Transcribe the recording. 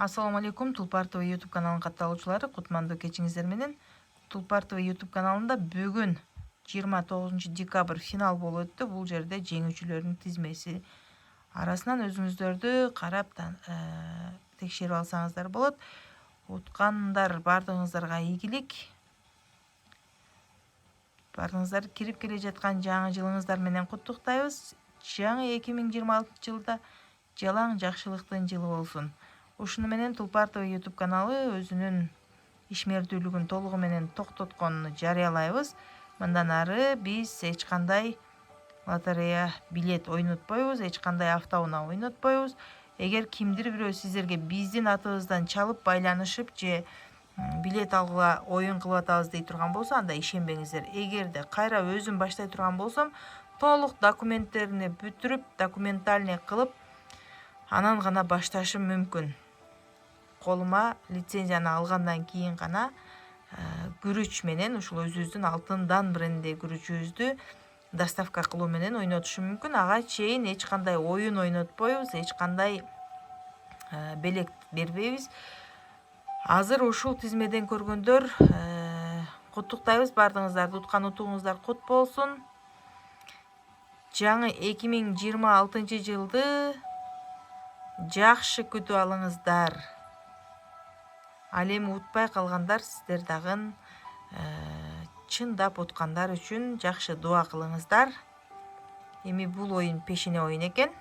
Ассаламу алейкум, Tulpar TV YouTube каналының катталуучулары, кутмандуу кечиңиздер менен. Tulpar TV YouTube каналында бүгүн 29 декабрь финал болуп өттү. Бул жерде жеңүүчүлөрдүн тизмеси арасынан өзүңүздөрдү карап текшерип алсаңыздар болот. Уткандар бардыгыңыздарга ийгилик. Бардыгыңыздарды кирип келе жаткан жаңы жылыңыздар менен куттуктайбыз. Жаңы 2026 жылда жалаң жакшылыктын жылы болсун. Ушуну менен Tulpar TV YouTube каналы өзүнүн ишмердүүлүгүн толугу менен токтотконун жарыялайбыз. Мындан ары биз эч кандай лотерея билет ойнотпойбуз, эч кандай автоунаа ойнотпойбуз. Эгер кимдир бирөө сиздерге биздин атыбыздан чалып байланышып же билет алууга оюн кылып атабыз дей турган болсо, анда ишенбеңиздер. Эгерде кайра өзүм баштай турган болсом, толук документтерини бүтүрүп, документальный кылып, анан гана башташым мүмкүн. Колума лицензияны алгандан кийин гана күрүч менен ушул өзүбүздүн алтындан брендиндеги күрүчүбүздү доставка кылуу менен ойнотушум мүмкүн. Ага чейин эч кандай оюн ойнотпойбуз, эч кандай белек бербейбиз. Азыр ушул тизмеден көргөндөр куттуктайбыз бардыгыңыздарды. Уткан утуңуздар кут болсун. Жаңы 2026 жылды жакшы күтүп алыңыздар. Ал эми утпай калгандар, сиздер дагы чындап уткандар үчүн жакшы дуа кылыңыздар. Эми бул оюн пешене оюн экен.